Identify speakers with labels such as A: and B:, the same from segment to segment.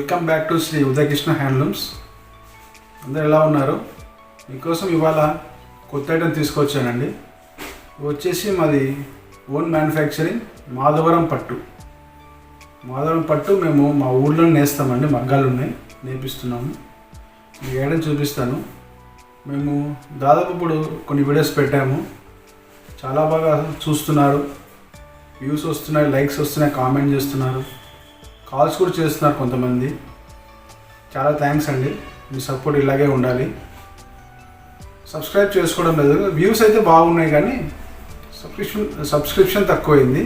A: Welcome back to Shri Udayakrishna handlooms. అందరు ఎలా ఉన్నారు? మీకోసం ఇవాళ కొత్త ఐటమ్ తీసుకొచ్చానండి. వచ్చేసి మాది ఓన్ మ్యానుఫ్యాక్చరింగ్ మాధవరం పట్టు. మేము మా ఊళ్ళో నేస్తామండి, మగ్గాలు ఉన్నాయి, నేర్పిస్తున్నాము. మీకు ఐటమ్ చూపిస్తాను. మేము దాదాపు ఇప్పుడు కొన్ని వీడియోస్ పెట్టాము, చాలా బాగా చూస్తున్నారు, వ్యూస్ వస్తున్నాయి, లైక్స్ వస్తున్నాయి, కామెంట్ చేస్తున్నారు, కాల్స్ కూడా చేస్తున్నారు కొంతమంది. చాలా థ్యాంక్స్ అండి, మీ సపోర్ట్ ఇలాగే ఉండాలి. సబ్స్క్రైబ్ చేసుకోవడం లేదు, వ్యూస్ అయితే బాగున్నాయి కానీ సబ్స్క్రిప్షన్ తక్కువైంది.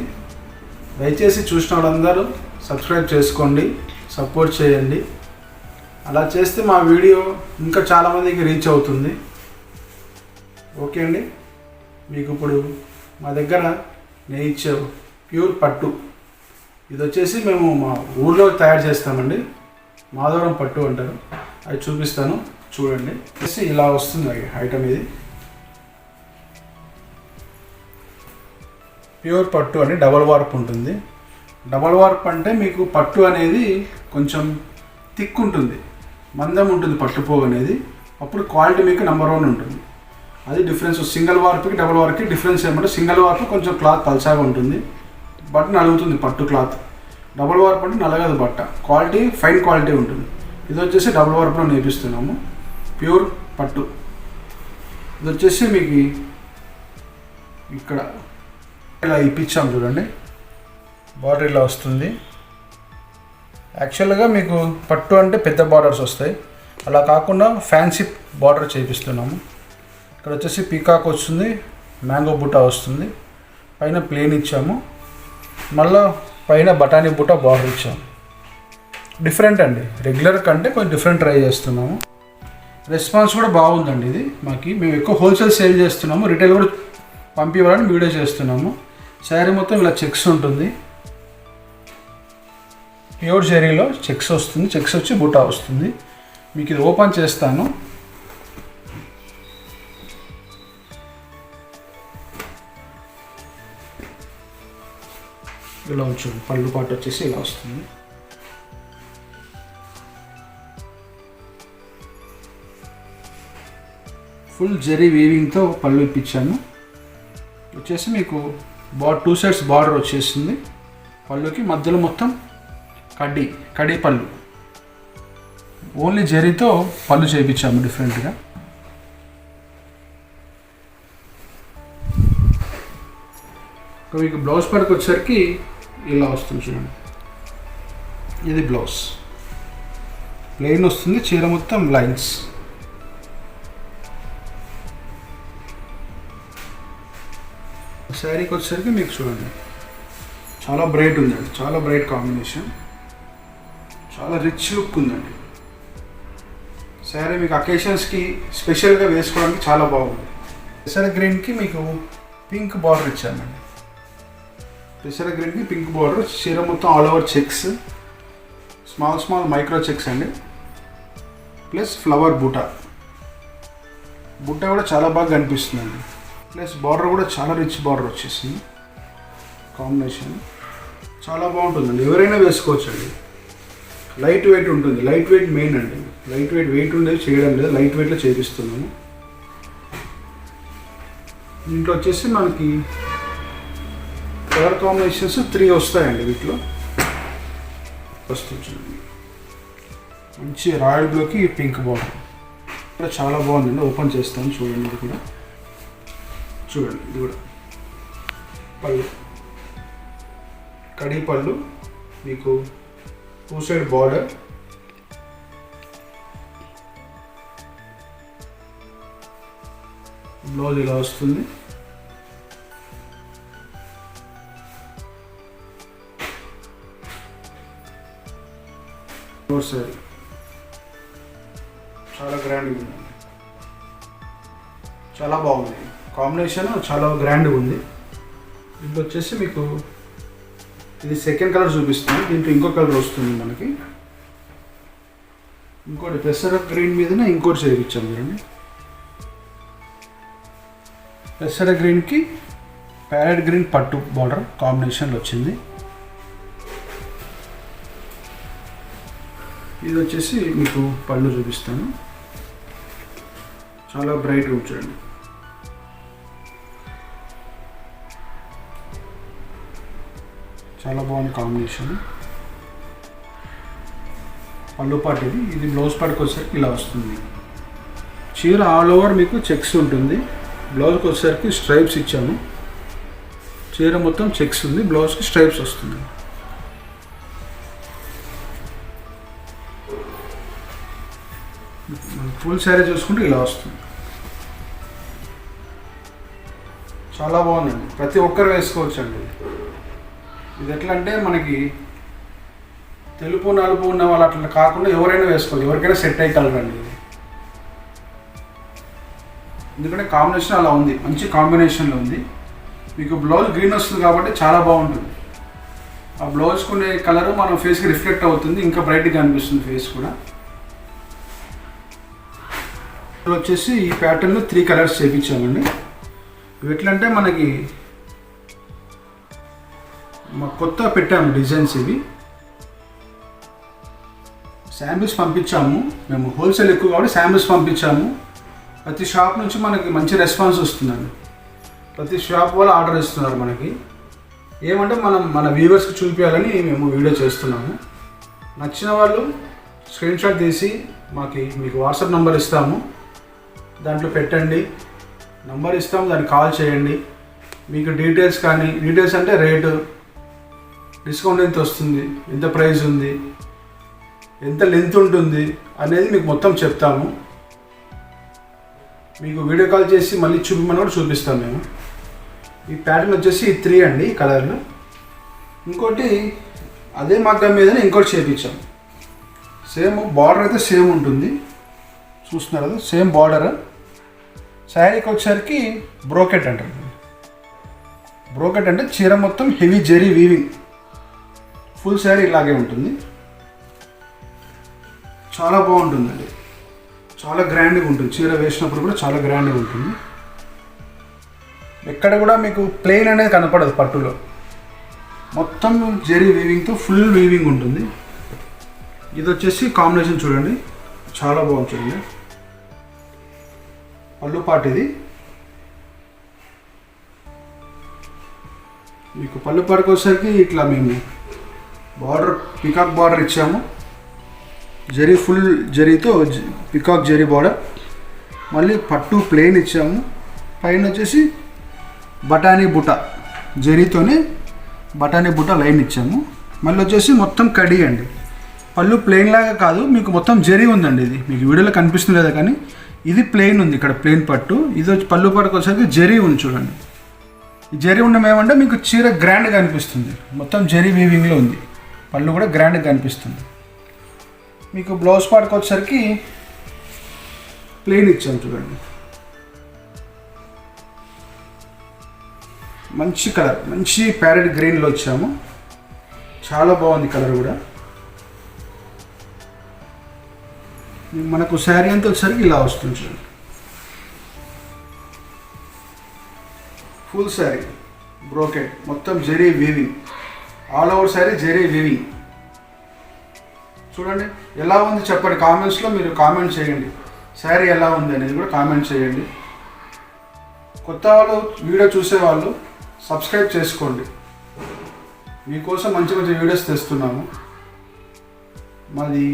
A: దయచేసి చూసిన వాళ్ళందరూ సబ్స్క్రైబ్ చేసుకోండి, సపోర్ట్ చేయండి. అలా చేస్తే మా వీడియో ఇంకా చాలామందికి రీచ్ అవుతుంది. ఓకే అండి. మీకు ఇప్పుడు మా దగ్గర నేను ఇచ్చే ప్యూర్ పట్టు, ఇది వచ్చేసి మేము మా ఊళ్ళో తయారు చేస్తామండి, మాధవరం పట్టు అంటారు. అది చూపిస్తాను, చూడండి. ఇలా వస్తుంది ఐటమ్. ఇది ప్యూర్ పట్టు అని డబల్ వార్ప్ ఉంటుంది. డబల్ వార్ప్ అంటే మీకు పట్టు అనేది కొంచెం థిక్ ఉంటుంది, మందం ఉంటుంది పట్టుపోగు అనేది. అప్పుడు క్వాలిటీ మీకు నెంబర్ 1 ఉంటుంది. అది డిఫరెన్స్. సింగిల్ వార్ప్కి డబల్ వార్ప్కి డిఫరెన్స్ ఏమంటే, సింగిల్ వార్ప్ కొంచెం క్లాత్ పల్చాగా ఉంటుంది, బట్ట నలుగుతుంది పట్టు క్లాత్. డబుల్ వార్ప్ అంటే నలగదు బట్ట, క్వాలిటీ ఫైన్ క్వాలిటీ ఉంటుంది. ఇది వచ్చేసి డబుల్ వార్ప్లో నేర్పిస్తున్నాము, ప్యూర్ పట్టు. ఇది వచ్చేసి మీకు ఇక్కడ ఇలా ఇప్పించాము చూడండి, బార్డర్ ఇలా వస్తుంది. యాక్చువల్గా మీకు పట్టు అంటే పెద్ద బార్డర్స్ వస్తాయి, అలా కాకుండా ఫ్యాన్సీ బార్డర్ చేపిస్తున్నాము. ఇక్కడ వచ్చేసి పీకాక్ వస్తుంది, మ్యాంగో బుట్ట వస్తుంది, పైన ప్లేన్ ఇచ్చాము, మళ్ళీ పైన బఠానీ బుట్ట బార్డర్ ఇచ్చాము. డిఫరెంట్ అండి, రెగ్యులర్ కంటే కొంచెం డిఫరెంట్ ట్రై చేస్తున్నాము. రెస్పాన్స్ కూడా బాగుందండి. ఇది మేము ఎక్కువ హోల్సేల్ సేల్ చేస్తున్నాము, రిటైల్ కూడా పంపివ్వాలని వీడియో చేస్తున్నాము. శారీ మొత్తం ఇలా చెక్స్ ఉంటుంది, ప్యూర్ జరీలో చెక్స్ వస్తుంది, చెక్స్ వచ్చి బుట్ట వస్తుంది. మీకు ఇది ఓపెన్ చేస్తాను. ఇలా ఉంచండి, పళ్ళు పాటు వచ్చేసి ఇలా వస్తుంది. ఫుల్ జరీ వీవింగ్తో పళ్ళు ఇప్పించాను. వచ్చేసి మీకు 2 సైడ్స్ బార్డర్ వచ్చేసింది. పళ్ళుకి మధ్యలో మొత్తం కడ్డీ పళ్ళు, ఓన్లీ జరీతో పళ్ళు చేయించాము డిఫరెంట్గా. మీకు బ్లౌజ్ పరకు వచ్చేసరికి ఇలా వస్తుంది చూడండి. ఇది బ్లౌజ్ ప్లెయిన్ వస్తుంది, చీర మొత్తం లైన్స్. శారీకి వచ్చేసరికి మీకు చూడండి చాలా బ్రైట్ ఉందండి, చాలా బ్రైట్ కాంబినేషన్, చాలా రిచ్ లుక్ ఉందండి. శారీ మీకు అకేషన్స్కి స్పెషల్గా వేసుకోవడానికి చాలా బాగుంది. పెసర గ్రీన్కి మీకు పింక్ బార్డర్ ఇచ్చామండి. పెసర గ్రీన్కి పింక్ బార్డర్, చీర మొత్తం all over checks, small micro checks అండి, ప్లస్ ఫ్లవర్ బుట్ట కూడా చాలా బాగా కనిపిస్తుందండి. ప్లస్ బార్డర్ కూడా చాలా రిచ్ బార్డర్ వచ్చేసింది. కాంబినేషన్ చాలా బాగుంటుందండి, ఎవరైనా వేసుకోవచ్చండి. లైట్ వెయిట్ ఉంటుంది, లైట్ వెయిట్ మెయిన్ అండి. లైట్ వెయిట్ ఉండేది చేయడం లేదు, లైట్ వెయిట్లో చేపిస్తున్నాము. దీంట్లో వచ్చేసి మనకి కలర్ కాంబినేషన్స్ 3 వస్తాయండి. వీటిలో వస్తుంది మంచి రాయల్ బ్లూకి పింక్ బార్డర్ కూడా చాలా బాగుందండి. ఓపెన్ చేస్తాను చూడండి. ఇది కూడా చూడండి, ఇది కూడా పళ్ళు, కడీ పళ్ళు, మీకు 2 సైడ్ బార్డర్, బ్లౌజ్ ఇలా వస్తుంది. సైడ్ చాలా గ్రాండ్గా ఉంది, చాలా బాగుంది కాంబినేషన్, చాలా గ్రాండ్గా ఉంది. దీంట్లో వచ్చేసి మీకు ఇది సెకండ్ కలర్ చూపిస్తుంది. దీంట్లో ఇంకో కలర్ వస్తుంది మనకి. ఇంకోటి పెసర గ్రీన్ మీదనే ఇంకోటి చేయించాము చూడండి. పెసర గ్రీన్కి ప్యారెట్ గ్రీన్ పట్టు బార్డర్ కాంబినేషన్లో వచ్చింది. ఇది వచ్చేసి మీకు పళ్ళు చూపిస్తాను. చాలా బ్రైట్గా ఉంచండి. చాలా బాగుంది కాంబినేషన్. పళ్ళు పాటు ఇది బ్లౌజ్ పాటుకి వచ్చేసరికి ఇలా వస్తుంది. చీర ఆల్ ఓవర్ మీకు చెక్స్ ఉంటుంది. బ్లౌజ్కి వచ్చేసరికి స్ట్రైప్స్ ఇచ్చాము. చీర మొత్తం చెక్స్ ఉంది, బ్లౌజ్కి స్ట్రైప్స్ వస్తుంది. ఫుల్ శారీ చూసుకుంటే ఇలా వస్తుంది. చాలా బాగుందండి, ప్రతి ఒక్కరు వేసుకోవచ్చు అండి. ఇది ఎట్లా అంటే మనకి తెలుపు నలుపు ఉన్న వాళ్ళు అట్లా కాకుండా ఎవరైనా వేసుకోవచ్చు, ఎవరికైనా సెట్ అయ్యి కలరండి ఇది. ఎందుకంటే కాంబినేషన్ అలా ఉంది, మంచి కాంబినేషన్లో ఉంది. మీకు బ్లౌజ్ గ్రీన్ వస్తుంది కాబట్టి చాలా బాగుంటుంది. ఆ బ్లౌజ్కి ఉండే కలరు మన ఫేస్కి రిఫ్లెక్ట్ అవుతుంది, ఇంకా బ్రైట్గా అనిపిస్తుంది ఫేస్ కూడా. వచ్చేసి ఈ ప్యాటర్న్లో 3 కలర్స్ చేయించామండి. ఇవి ఎట్లా అంటే మనకి కొత్త పెట్టాము డిజైన్స్. ఇవి శాంపిల్స్ పంపించాము, మేము హోల్సేల్ ఎక్కువ కాబట్టి శాంపిల్స్ పంపించాము. ప్రతి షాప్ నుంచి మనకి మంచి రెస్పాన్స్ వస్తుందండి. ప్రతి షాప్ వాళ్ళు ఆర్డర్ ఇస్తున్నారు మనకి. ఏమంటే మన వ్యూవర్స్కి చూపించాలని మేము వీడియో చేస్తున్నాము. నచ్చిన వాళ్ళు స్క్రీన్ షాట్ తీసి మీకు వాట్సాప్ నెంబర్ ఇస్తాము, దాంట్లో పెట్టండి. నంబర్ ఇస్తాము, దానికి కాల్ చేయండి. మీకు డీటెయిల్స్ కానీ, డీటెయిల్స్ అంటే రేటు, డిస్కౌంట్ ఎంత వస్తుంది, ఎంత ప్రైస్ ఉంది, ఎంత లెంత్ ఉంటుంది అనేది మీకు మొత్తం చెప్తాము. మీకు వీడియో కాల్ చేసి మళ్ళీ చూపించమని కూడా చూపిస్తాం మేము. ఈ ప్యాటర్న్ వచ్చేసి 3 అండి కలర్లు. ఇంకోటి అదే మగ్గం మీదనే ఇంకోటి చేయించాం. సేమ్ బార్డర్ అయితే సేమ్ ఉంటుంది, చూస్తున్నారు కదా, సేమ్ బార్డర్. శారీకి వచ్చేసరికి బ్రోకెట్ అంటారు. బ్రోకెట్ అంటే చీర మొత్తం heavy zari weaving, full sari ఇలాగే ఉంటుంది. చాలా బాగుంటుందండి, చాలా గ్రాండ్గా ఉంటుంది. చీర వేసినప్పుడు కూడా చాలా గ్రాండ్గా ఉంటుంది. ఎక్కడ కూడా మీకు ప్లెయిన్ అనేది కనపడదు. పట్టులో మొత్తం జరీ వీవింగ్తో ఫుల్ వీవింగ్ ఉంటుంది. ఇది వచ్చేసి కాంబినేషన్ చూడండి, చాలా బాగుంది. చూడండి పళ్ళు పాటు ఇది. మీకు పళ్ళు పాటుకు వచ్చేసరికి ఇట్లా మేము బార్డర్ పికాక్ బార్డర్ ఇచ్చాము. జరీ ఫుల్ జరీతో పికాక్ జరీ బార్డర్. మళ్ళీ పట్టు ప్లెయిన్ ఇచ్చాము. పైన వచ్చేసి బఠానీ బుట్ట జరీతోనే బఠానీ బుట్ట లైన్ ఇచ్చాము. మళ్ళీ వచ్చేసి మొత్తం కడి అండి. పళ్ళు ప్లెయిన్ లాగా కాదు, మీకు మొత్తం జరీ ఉందండి. ఇది మీకు వీడియోలో కనిపిస్తుంది లేదా కానీ ఇది ప్లెయిన్ ఉంది, ఇక్కడ ప్లెయిన్ పట్టు. ఇది వచ్చి పళ్ళు పట్టుకు వచ్చేసరికి జరీ ఉంది చూడండి. ఈ జరీ ఉండడం ఏమంటే మీకు చీర గ్రాండ్గా అనిపిస్తుంది. మొత్తం జరీ వీవింగ్లో ఉంది, పళ్ళు కూడా గ్రాండ్గా కనిపిస్తుంది. మీకు బ్లౌజ్ పార్ట్కి వచ్చేసరికి ప్లెయిన్ ఇచ్చాము చూడండి. మంచి కలర్, మంచి ప్యారెట్ గ్రీన్లో వచ్చాము. చాలా బాగుంది కలర్ కూడా. మనకు శారీ అంతా వచ్చేసరికి ఇలా వస్తుంది చూడండి. ఫుల్ శారీ బ్రోకెట్, మొత్తం zari weaving, all over sari zari weaving. చూడండి ఎలా ఉంది చెప్పండి, కామెంట్స్లో మీరు కామెంట్ చేయండి. శారీ ఎలా ఉంది అనేది కూడా కామెంట్ చేయండి. కొత్త వాళ్ళు వీడియో చూసేవాళ్ళు సబ్స్క్రైబ్ చేసుకోండి. మీకోసం మంచి మంచి వీడియోస్ తెస్తున్నాము. మాది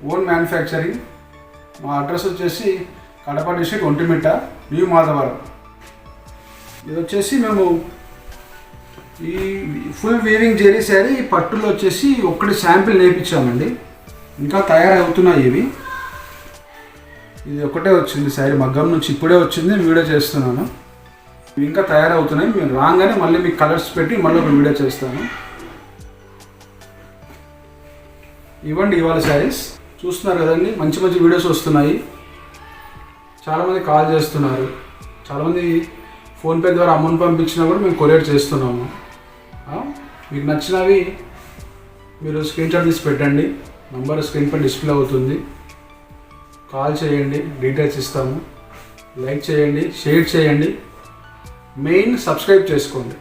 A: ఓన్ మ్యానుఫ్యాక్చరింగ్. మా అడ్రస్ వచ్చేసి కడప డిస్ట్రిక్ట్ ఒంటిమిట్ట, న్యూ మాధవరం. ఇది వచ్చేసి మేము ఈ ఫుల్ వీవింగ్ జరీ శారీ పట్టులో వచ్చేసి ఒక్కటి శాంపిల్ నేర్పించామండి. ఇంకా తయారవుతున్నాయి ఇవి. ఇది ఒకటే వచ్చింది శారీ, మగ్గం నుంచి ఇప్పుడే వచ్చింది, వీడియో చేస్తున్నాను. ఇవి ఇంకా తయారవుతున్నాయి. మీరు రాగానే మళ్ళీ మీకు కలర్స్ పెట్టి మళ్ళీ ఒక వీడియో చేస్తాను. ఇవ్వండి ఇవాళ శారీస్ చూస్తున్నారు కదండి, మంచి మంచి వీడియోస్ వస్తున్నాయి. చాలామంది కాల్ చేస్తున్నారు, చాలామంది ఫోన్పే ద్వారా అమౌంట్ పంపించినా కూడా మేము కొరియర్ చేస్తున్నాము. మీకు నచ్చినవి మీరు స్క్రీన్ షాట్ తీసి పెట్టండి, నంబర్ స్క్రీన్ పై డిస్ప్లే అవుతుంది. కాల్ చేయండి, డీటెయిల్స్ ఇస్తాము. లైక్ చేయండి, షేర్ చేయండి, మెయిన్ సబ్స్క్రైబ్ చేసుకోండి.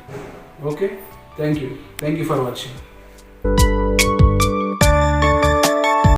A: Okay, thank you for watching.